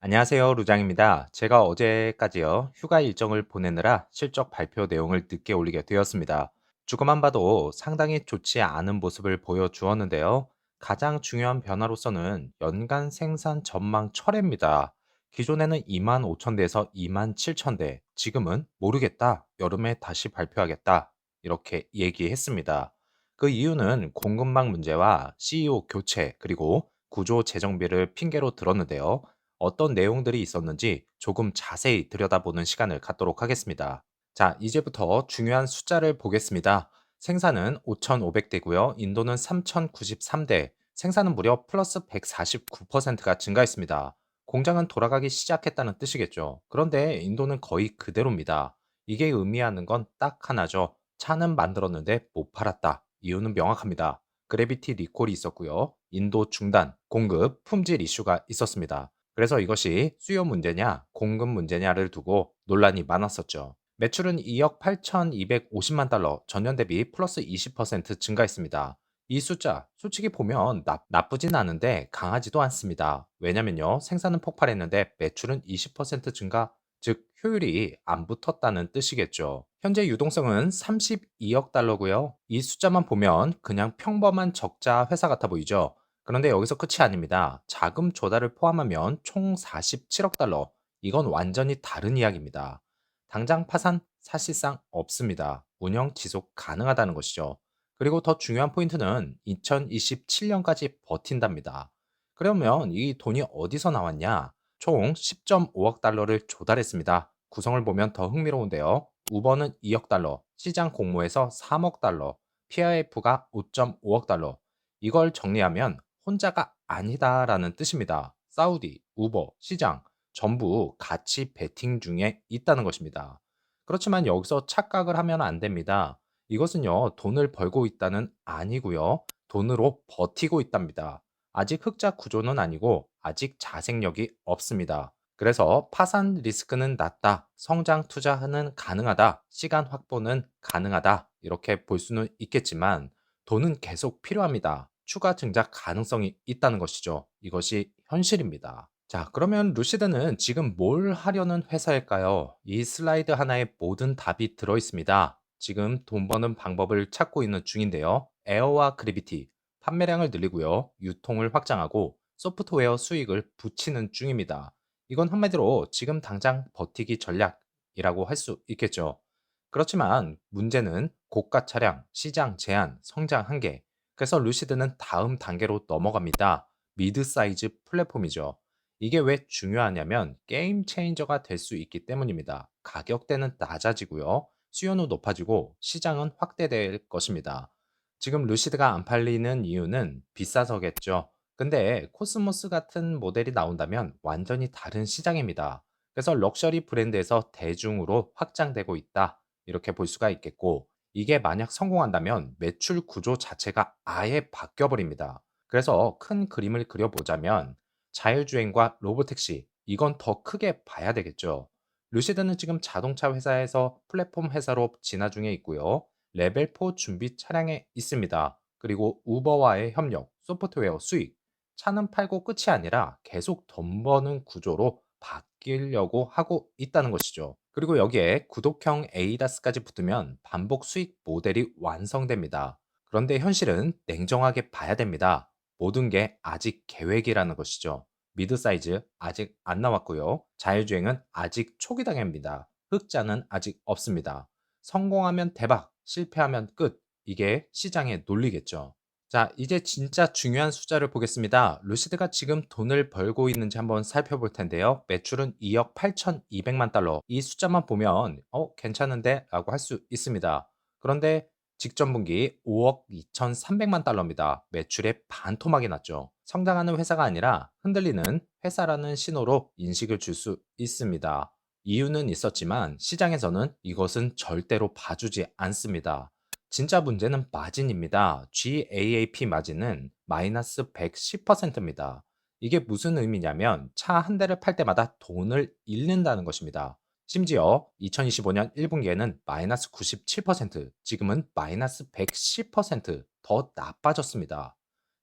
안녕하세요, 루장입니다. 제가 어제까지요, 휴가 일정을 보내느라 실적 발표 내용을 늦게 올리게 되었습니다. 주고만 봐도 상당히 좋지 않은 모습을 보여주었는데요. 가장 중요한 변화로서는 연간 생산 전망 철회입니다. 기존에는 2만 5천 대에서 2만 7천 대, 지금은 모르겠다, 여름에 다시 발표하겠다, 이렇게 얘기했습니다. 그 이유는 공급망 문제와 CEO 교체, 그리고 구조 재정비를 핑계로 들었는데요. 어떤 내용들이 있었는지 조금 자세히 들여다보는 시간을 갖도록 하겠습니다. 자, 이제부터 중요한 숫자를 보겠습니다. 생산은 5,500대고요. 인도는 3,093대. 생산은 무려 플러스 149%가 증가했습니다. 공장은 돌아가기 시작했다는 뜻이겠죠. 그런데 인도는 거의 그대로입니다. 이게 의미하는 건 딱 하나죠. 차는 만들었는데 못 팔았다. 이유는 명확합니다. 그래비티 리콜이 있었고요. 인도 중단, 공급, 품질 이슈가 있었습니다. 그래서 이것이 수요 문제냐, 공급 문제냐를 두고 논란이 많았었죠. 매출은 2억 8,250만 달러, 전년 대비 플러스 20% 증가했습니다. 이 숫자, 솔직히 보면 나쁘진 않은데 강하지도 않습니다. 왜냐면요, 생산은 폭발했는데 매출은 20% 증가, 즉 효율이 안 붙었다는 뜻이겠죠. 현재 유동성은 32억 달러고요. 이 숫자만 보면 그냥 평범한 적자 회사 같아 보이죠. 그런데 여기서 끝이 아닙니다. 자금 조달을 포함하면 총 47억 달러. 이건 완전히 다른 이야기입니다. 당장 파산 사실상 없습니다. 운영 지속 가능하다는 것이죠. 그리고 더 중요한 포인트는 2027년까지 버틴답니다. 그러면 이 돈이 어디서 나왔냐? 총 10.5억 달러를 조달했습니다. 구성을 보면 더 흥미로운데요. 우버는 2억 달러, 시장 공모에서 3억 달러, PIF가 5.5억 달러. 이걸 정리하면 혼자가 아니다라는 뜻입니다. 사우디, 우버, 시장 전부 같이 베팅 중에 있다는 것입니다. 그렇지만 여기서 착각을 하면 안 됩니다. 이것은요, 돈을 벌고 있다는 아니고요. 돈으로 버티고 있답니다. 아직 흑자 구조는 아니고 아직 자생력이 없습니다. 그래서 파산 리스크는 낮다, 성장 투자는 가능하다, 시간 확보는 가능하다, 이렇게 볼 수는 있겠지만 돈은 계속 필요합니다. 추가 증자 가능성이 있다는 것이죠. 이것이 현실입니다. 자, 그러면 루시드는 지금 뭘 하려는 회사일까요? 이 슬라이드 하나에 모든 답이 들어 있습니다. 지금 돈 버는 방법을 찾고 있는 중인데요. 에어와 그래비티, 판매량을 늘리고요. 유통을 확장하고 소프트웨어 수익을 붙이는 중입니다. 이건 한마디로 지금 당장 버티기 전략이라고 할 수 있겠죠. 그렇지만 문제는 고가 차량, 시장 제한, 성장 한계. 그래서 루시드는 다음 단계로 넘어갑니다. 미드 사이즈 플랫폼이죠. 이게 왜 중요하냐면 게임 체인저가 될 수 있기 때문입니다. 가격대는 낮아지고요. 수요는 높아지고 시장은 확대될 것입니다. 지금 루시드가 안 팔리는 이유는 비싸서겠죠. 근데 코스모스 같은 모델이 나온다면 완전히 다른 시장입니다. 그래서 럭셔리 브랜드에서 대중으로 확장되고 있다. 이렇게 볼 수가 있겠고, 이게 만약 성공한다면 매출 구조 자체가 아예 바뀌어 버립니다. 그래서 큰 그림을 그려보자면 자율주행과 로보택시, 이건 더 크게 봐야 되겠죠. 루시드는 지금 자동차 회사에서 플랫폼 회사로 진화 중에 있고요. 레벨 4 준비 차량에 있습니다. 그리고 우버와의 협력, 소프트웨어 수익, 차는 팔고 끝이 아니라 계속 돈 버는 구조로 바뀌려고 하고 있다는 것이죠. 그리고 여기에 구독형 에이다스까지 붙으면 반복 수익 모델이 완성됩니다. 그런데 현실은 냉정하게 봐야 됩니다. 모든 게 아직 계획이라는 것이죠. 미드 사이즈 아직 안 나왔고요. 자율주행은 아직 초기 단계입니다. 흑자는 아직 없습니다. 성공하면 대박, 실패하면 끝. 이게 시장의 논리겠죠. 자, 이제 진짜 중요한 숫자를 보겠습니다. 루시드가 지금 돈을 벌고 있는지 한번 살펴볼 텐데요. 매출은 2억 8,200만 달러. 이 숫자만 보면, 괜찮은데? 라고 할 수 있습니다. 그런데 직전 분기 5억 2,300만 달러입니다. 매출의 반토막이 났죠. 성장하는 회사가 아니라 흔들리는 회사라는 신호로 인식을 줄 수 있습니다. 이유는 있었지만 시장에서는 이것은 절대로 봐주지 않습니다. 진짜 문제는 마진입니다. GAAP 마진은 마이너스 110%입니다. 이게 무슨 의미냐면 차 한 대를 팔 때마다 돈을 잃는다는 것입니다. 심지어 2025년 1분기에는 마이너스 97%, 지금은 마이너스 110% 더 나빠졌습니다.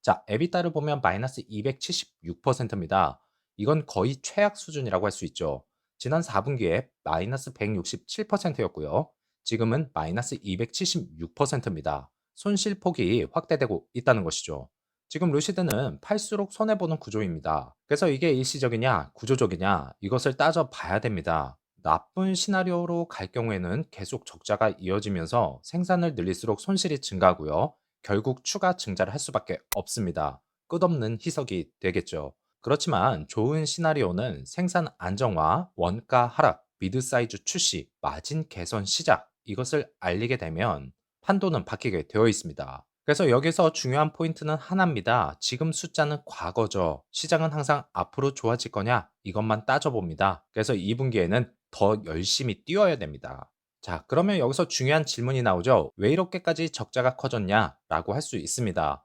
자, 에비타를 보면 마이너스 276%입니다. 이건 거의 최악 수준이라고 할 수 있죠. 지난 4분기에 마이너스 167%였고요. 지금은 마이너스 276%입니다. 손실폭이 확대되고 있다는 것이죠. 지금 루시드는 팔수록 손해보는 구조입니다. 그래서 이게 일시적이냐, 구조적이냐, 이것을 따져봐야 됩니다. 나쁜 시나리오로 갈 경우에는 계속 적자가 이어지면서 생산을 늘릴수록 손실이 증가하고요. 결국 추가 증자를 할 수밖에 없습니다. 끝없는 희석이 되겠죠. 그렇지만 좋은 시나리오는 생산 안정화, 원가 하락, 미드 사이즈 출시, 마진 개선 시작 이것을 알리게 되면 판도는 바뀌게 되어 있습니다. 그래서 여기서 중요한 포인트는 하나입니다. 지금 숫자는 과거죠. 시장은 항상 앞으로 좋아질 거냐? 이것만 따져봅니다. 그래서 2분기에는 더 열심히 뛰어야 됩니다. 자, 그러면 여기서 중요한 질문이 나오죠. 왜 이렇게까지 적자가 커졌냐? 라고 할 수 있습니다.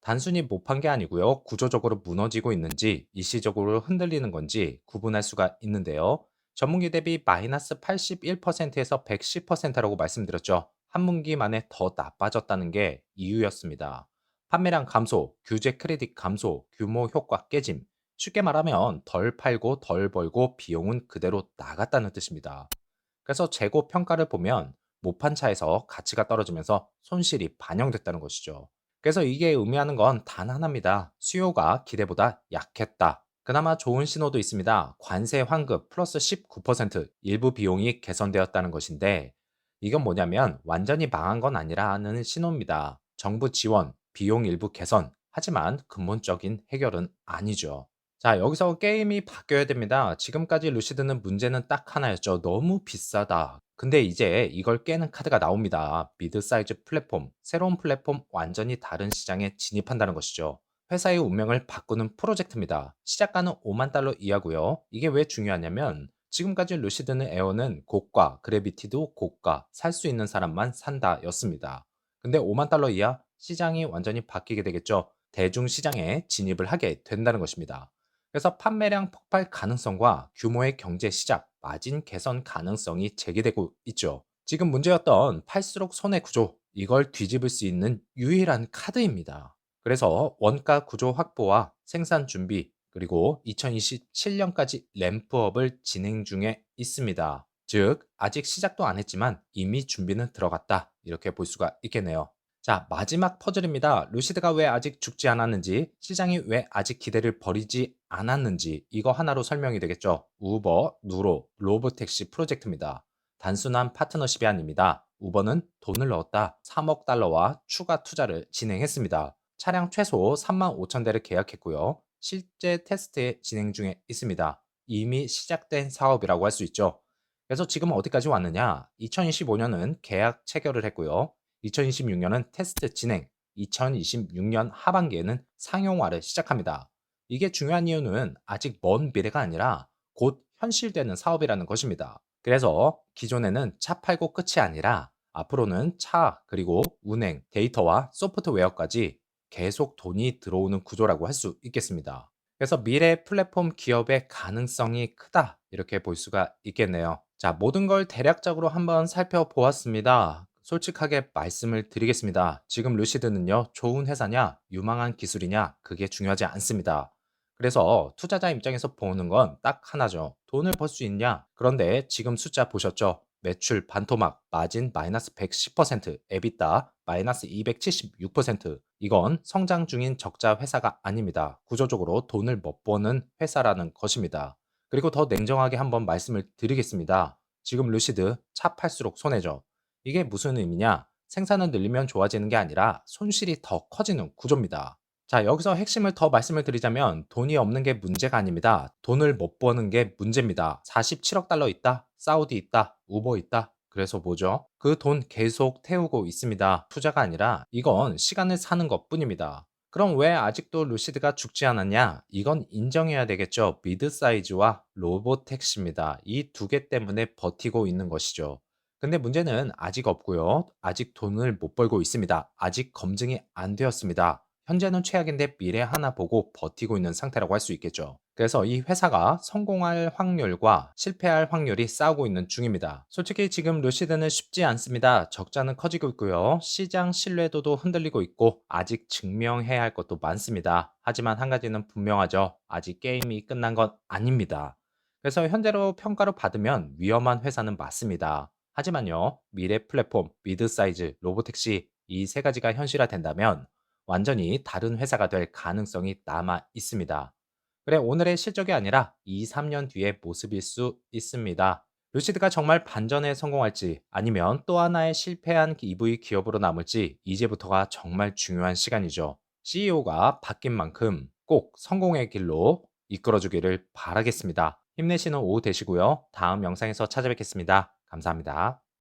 단순히 못 판 게 아니고요. 구조적으로 무너지고 있는지, 일시적으로 흔들리는 건지 구분할 수가 있는데요. 전분기 대비 마이너스 81%에서 110%라고 말씀드렸죠. 한 분기 만에 더 나빠졌다는 게 이유였습니다. 판매량 감소, 규제 크레딧 감소, 규모 효과 깨짐. 쉽게 말하면 덜 팔고 덜 벌고 비용은 그대로 나갔다는 뜻입니다. 그래서 재고 평가를 보면 못 판 차에서 가치가 떨어지면서 손실이 반영됐다는 것이죠. 그래서 이게 의미하는 건 단 하나입니다. 수요가 기대보다 약했다. 그나마 좋은 신호도 있습니다. 관세 환급 플러스 19% 일부 비용이 개선되었다는 것인데 이건 뭐냐면 완전히 망한 건 아니라는 신호입니다. 정부 지원, 비용 일부 개선, 하지만 근본적인 해결은 아니죠. 자, 여기서 게임이 바뀌어야 됩니다. 지금까지 루시드는 문제는 딱 하나였죠. 너무 비싸다. 근데 이제 이걸 깨는 카드가 나옵니다. 미드 사이즈 플랫폼, 새로운 플랫폼 완전히 다른 시장에 진입한다는 것이죠. 회사의 운명을 바꾸는 프로젝트입니다. 시작가는 5만 달러 이하고요. 이게 왜 중요하냐면 지금까지 루시드는 에어는 고가, 그래비티도 고가, 살 수 있는 사람만 산다였습니다. 근데 5만 달러 이하 시장이 완전히 바뀌게 되겠죠. 대중 시장에 진입을 하게 된다는 것입니다. 그래서 판매량 폭발 가능성과 규모의 경제 시작, 마진 개선 가능성이 제기되고 있죠. 지금 문제였던 팔수록 손해 구조, 이걸 뒤집을 수 있는 유일한 카드입니다. 그래서 원가 구조 확보와 생산 준비, 그리고 2027년까지 램프업을 진행 중에 있습니다. 즉, 아직 시작도 안 했지만 이미 준비는 들어갔다. 이렇게 볼 수가 있겠네요. 자, 마지막 퍼즐입니다. 루시드가 왜 아직 죽지 않았는지, 시장이 왜 아직 기대를 버리지 않았는지, 이거 하나로 설명이 되겠죠. 우버, 누로, 로보택시 프로젝트입니다. 단순한 파트너십이 아닙니다. 우버는 돈을 넣었다. 3억 달러와 추가 투자를 진행했습니다. 차량 최소 3만 5천 대를 계약했고요. 실제 테스트 진행 중에 있습니다. 이미 시작된 사업이라고 할 수 있죠. 그래서 지금 어디까지 왔느냐? 2025년은 계약 체결을 했고요. 2026년은 테스트 진행, 2026년 하반기에는 상용화를 시작합니다. 이게 중요한 이유는 아직 먼 미래가 아니라 곧 현실되는 사업이라는 것입니다. 그래서 기존에는 차 팔고 끝이 아니라 앞으로는 차, 그리고 운행, 데이터와 소프트웨어까지 계속 돈이 들어오는 구조라고 할 수 있겠습니다. 그래서 미래 플랫폼 기업의 가능성이 크다. 이렇게 볼 수가 있겠네요. 자, 모든 걸 대략적으로 한번 살펴보았습니다. 솔직하게 말씀을 드리겠습니다. 지금 루시드는요, 좋은 회사냐, 유망한 기술이냐, 그게 중요하지 않습니다. 그래서 투자자 입장에서 보는 건 딱 하나죠. 돈을 벌 수 있냐? 그런데 지금 숫자 보셨죠? 매출 반토막, 마진 마이너스 110%, 에비타 마이너스 276%. 이건 성장 중인 적자 회사가 아닙니다. 구조적으로 돈을 못 버는 회사라는 것입니다. 그리고 더 냉정하게 한번 말씀을 드리겠습니다. 지금 루시드 차 팔수록 손해죠. 이게 무슨 의미냐? 생산을 늘리면 좋아지는 게 아니라 손실이 더 커지는 구조입니다. 자, 여기서 핵심을 더 말씀을 드리자면 돈이 없는 게 문제가 아닙니다. 돈을 못 버는 게 문제입니다. 47억 달러 있다, 사우디 있다, 우버 있다. 그래서 뭐죠? 그 돈 계속 태우고 있습니다. 투자가 아니라 이건 시간을 사는 것 뿐입니다. 그럼 왜 아직도 루시드가 죽지 않았냐? 이건 인정해야 되겠죠. 미드 사이즈와 로보택시입니다. 이 두 개 때문에 버티고 있는 것이죠. 근데 문제는 아직 없고요. 아직 돈을 못 벌고 있습니다. 아직 검증이 안 되었습니다. 현재는 최악인데 미래 하나 보고 버티고 있는 상태라고 할 수 있겠죠. 그래서 이 회사가 성공할 확률과 실패할 확률이 싸우고 있는 중입니다. 솔직히 지금 루시드는 쉽지 않습니다. 적자는 커지고 있고요. 시장 신뢰도도 흔들리고 있고 아직 증명해야 할 것도 많습니다. 하지만 한 가지는 분명하죠. 아직 게임이 끝난 건 아닙니다. 그래서 현재로 평가를 받으면 위험한 회사는 맞습니다. 하지만요, 미래 플랫폼, 미드 사이즈, 로보택시 이 세 가지가 현실화된다면 완전히 다른 회사가 될 가능성이 남아 있습니다. 그래, 오늘의 실적이 아니라 2, 3년 뒤의 모습일 수 있습니다. 루시드가 정말 반전에 성공할지 아니면 또 하나의 실패한 EV 기업으로 남을지 이제부터가 정말 중요한 시간이죠. CEO가 바뀐 만큼 꼭 성공의 길로 이끌어주기를 바라겠습니다. 힘내시는 오후 되시고요. 다음 영상에서 찾아뵙겠습니다. 감사합니다.